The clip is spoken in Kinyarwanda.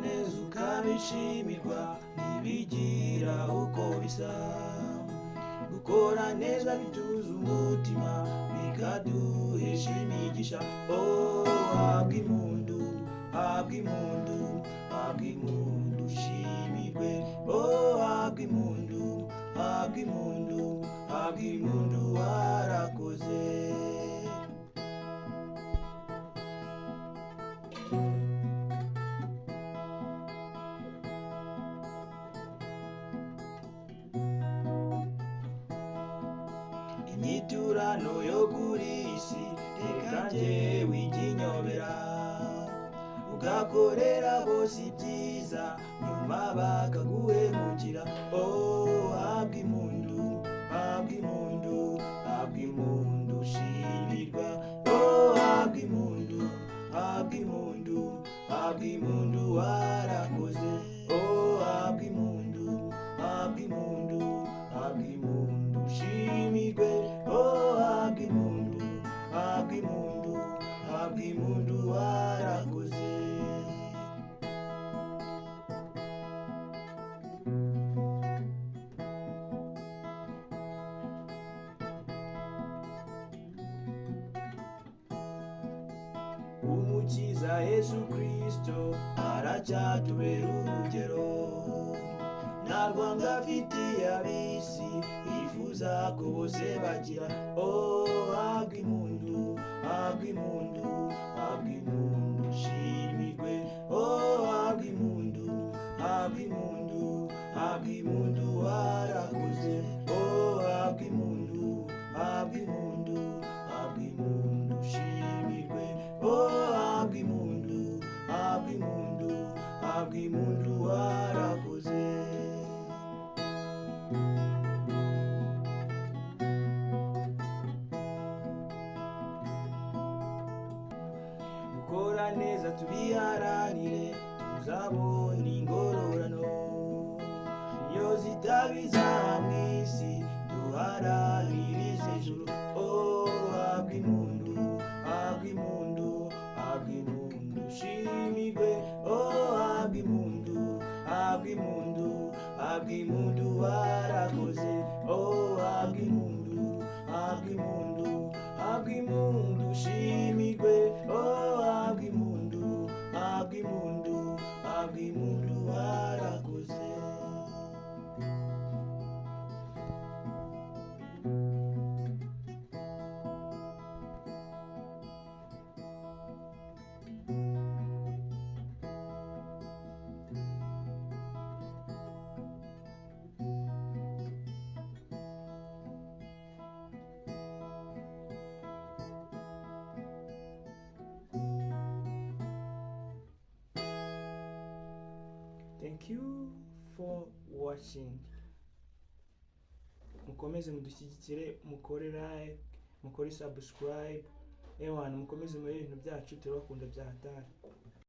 neza ukabishimirwa ntibigira uko bisa. Gukora neza bituza umutima bikaduhesha imigisha. Habwa impundu, habwa impundu, habwa impundu ushimirwe. Habwa impundu, habwa impundu, habwa impundu warakoze. Inyiturano yo kuri isi reka njyewe iginyobera, ugakorera bose ibyiza nyuma bakaguhemukira. Habwa impundu, habwa impundu, habwa impundu ushimirwa. Habwa impundu, habwa impundu, habwa impundu warakoze. Habwa impundu, habwa impundu, habwa impundu ushimirwe. Habwa impundu, habwa impundu, habwa impundu warakoze. Umukiza Yesu Kristo aracyatubera urugero, nta rwanga afitiye ab'isi yifuza ko bose bagira. Habwa impundu, habwa impundu, habwa impundu ushimirwe. Habwa impundu, habwa impundu, habwa impundu warakoze. Habwa impundu, habwa impundu, habwa impundu ushimirwe. Habwa impundu, habwa impundu, habwa impundu warakoze. Gukora neza tubiharanire tuzabona ingororano, iyo zitabiza mu isi duharanirize ijuru. Habwa impundu, habwa impundu, habwa impundu ushimirwe. Habwa impundu, habwa impundu, habwa impundu warakoze. Habwa impundu, habwa impundu, habwa impundu ushimirwe. Habwa impundu, habwa impundu, habwa impundu warakoze. Thank you for watching. Mukomeze mudushyigikire, mukore like, mukore subscribe. Mukomeze muri ibintu byacu, turabakunda bya hatari.